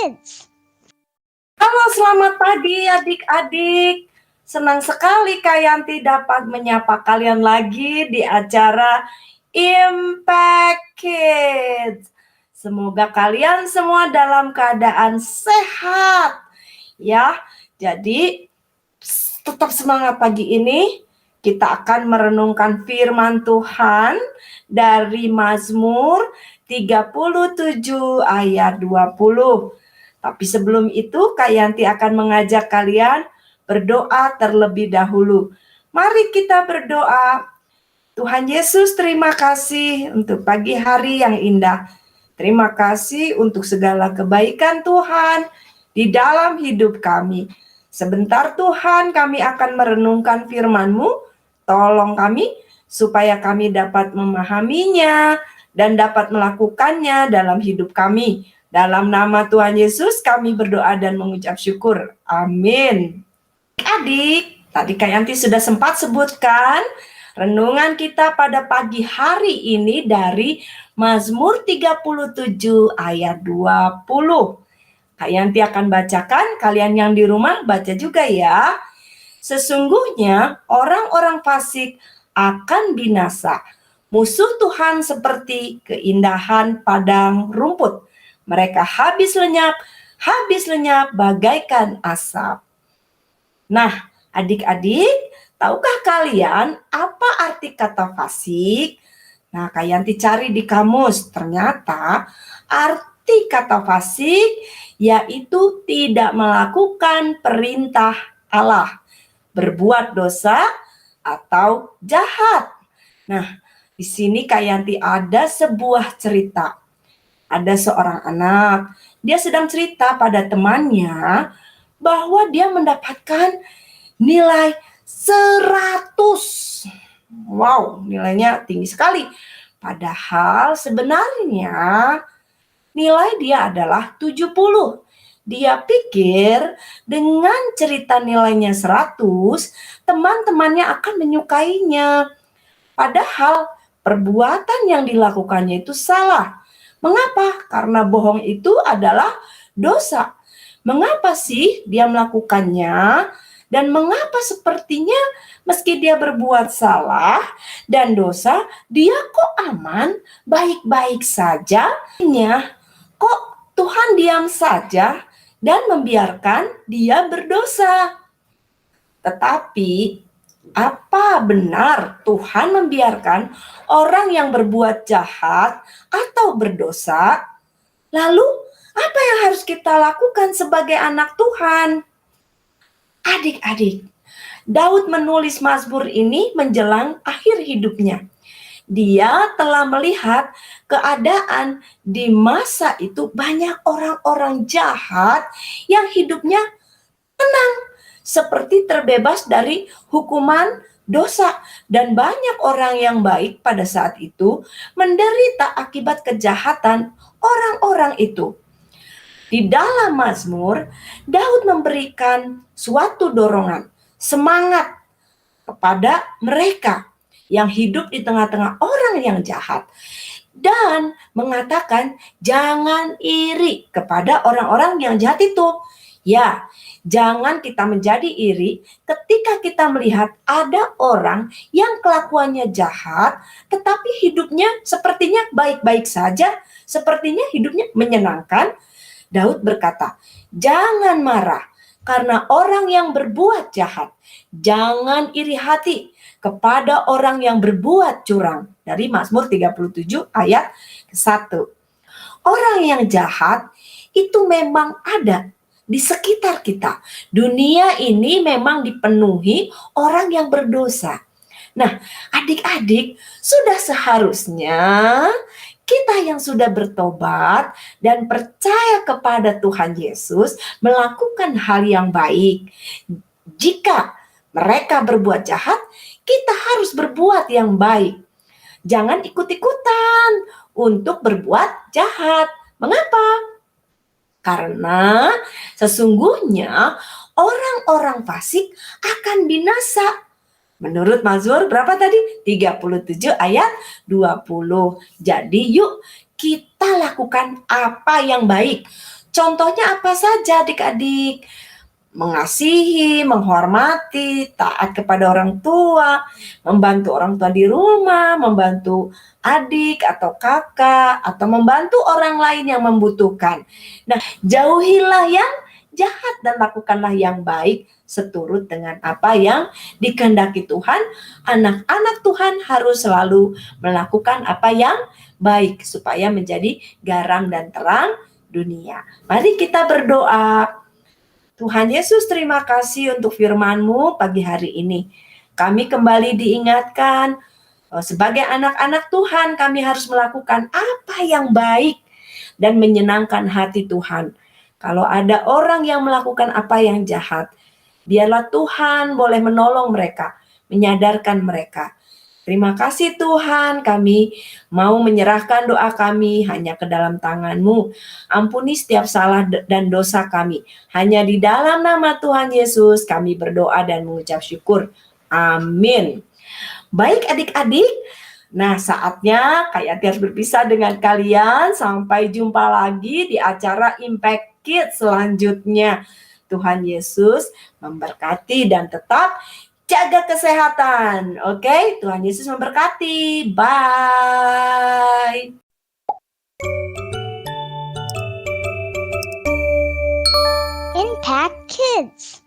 Kids. Halo, selamat pagi adik-adik. Senang sekali Kak Yanti dapat menyapa kalian lagi di acara Impact Kids. Semoga kalian semua dalam keadaan sehat. Ya, jadi tetap semangat pagi ini. Kita akan merenungkan firman Tuhan dari Mazmur 37 ayat 20. Tapi sebelum itu, Kak Yanti akan mengajak kalian berdoa terlebih dahulu. Mari kita berdoa. Tuhan Yesus, terima kasih untuk pagi hari yang indah. Terima kasih untuk segala kebaikan Tuhan di dalam hidup kami. Sebentar Tuhan, kami akan merenungkan firman-Mu. Tolong kami supaya kami dapat memahaminya dan dapat melakukannya dalam hidup kami. Dalam nama Tuhan Yesus kami berdoa dan mengucap syukur. Amin. Adik, tadi Kak Yanti sudah sempat sebutkan renungan kita pada pagi hari ini dari Mazmur 37 ayat 20. Kak Yanti akan bacakan, kalian yang di rumah baca juga ya. Sesungguhnya orang-orang fasik akan binasa. Musuh Tuhan seperti keindahan padang rumput. Mereka habis lenyap bagaikan asap. Nah, adik-adik, tahukah kalian apa arti kata fasik? Nah, Kak Yanti cari di kamus. Ternyata arti kata fasik yaitu tidak melakukan perintah Allah, berbuat dosa atau jahat. Nah, di sini Kak Yanti ada sebuah cerita. Ada seorang anak, dia sedang cerita pada temannya bahwa dia mendapatkan nilai 100. Wow, nilainya tinggi sekali. Padahal sebenarnya nilai dia adalah 70. Dia pikir dengan cerita nilainya 100, teman-temannya akan menyukainya. Padahal perbuatan yang dilakukannya itu salah. Mengapa? Karena bohong itu adalah dosa. Mengapa sih dia melakukannya? Dan mengapa sepertinya meski dia berbuat salah dan dosa, dia kok aman, baik-baik saja? Kok Tuhan diam saja dan membiarkan dia berdosa? Tetapi apa benar Tuhan membiarkan orang yang berbuat jahat atau berdosa? Lalu apa yang harus kita lakukan sebagai anak Tuhan? Adik-adik, Daud menulis Mazmur ini menjelang akhir hidupnya. Dia telah melihat keadaan di masa itu banyak orang-orang jahat yang hidupnya tenang, seperti terbebas dari hukuman dosa. Dan banyak orang yang baik pada saat itu menderita akibat kejahatan orang-orang itu. Di dalam Mazmur, Daud memberikan suatu dorongan, semangat kepada mereka yang hidup di tengah-tengah orang yang jahat. Dan mengatakan jangan iri kepada orang-orang yang jahat itu. Ya, jangan kita menjadi iri ketika kita melihat ada orang yang kelakuannya jahat, tetapi hidupnya sepertinya baik-baik saja, sepertinya hidupnya menyenangkan. Daud berkata, jangan marah karena orang yang berbuat jahat. Jangan iri hati kepada orang yang berbuat curang. Dari Mazmur 37 ayat 1. Orang yang jahat itu memang ada di sekitar kita. Dunia ini memang dipenuhi orang yang berdosa. Nah, adik-adik, sudah seharusnya kita yang sudah bertobat dan percaya kepada Tuhan Yesus melakukan hal yang baik. Jika mereka berbuat jahat, kita harus berbuat yang baik. Jangan ikut-ikutan untuk berbuat jahat. Mengapa? Karena sesungguhnya orang-orang fasik akan binasa. Menurut Mazmur berapa tadi? 37 ayat 20. Jadi yuk kita lakukan apa yang baik. Contohnya apa saja adik-adik? Mengasihi, menghormati, taat kepada orang tua, membantu orang tua di rumah, membantu adik atau kakak, atau membantu orang lain yang membutuhkan. Nah, jauhilah yang jahat dan lakukanlah yang baik seturut dengan apa yang dikehendaki Tuhan. Anak-anak Tuhan harus selalu melakukan apa yang baik supaya menjadi garam dan terang dunia. Mari kita berdoa. Tuhan Yesus, terima kasih untuk firman-Mu pagi hari ini. Kami kembali diingatkan sebagai anak-anak Tuhan, kami harus melakukan apa yang baik dan menyenangkan hati Tuhan. Kalau ada orang yang melakukan apa yang jahat, biarlah Tuhan boleh menolong mereka, menyadarkan mereka. Terima kasih Tuhan, kami mau menyerahkan doa kami hanya ke dalam tangan-Mu. Ampuni setiap salah dan dosa kami. Hanya di dalam nama Tuhan Yesus kami berdoa dan mengucap syukur. Amin. Baik adik-adik, nah saatnya Kak Yati harus berpisah dengan kalian. Sampai jumpa lagi di acara Impact Kids selanjutnya. Tuhan Yesus memberkati dan tetap jaga kesehatan. Oke, Tuhan Yesus memberkati. Bye. Impact Kids.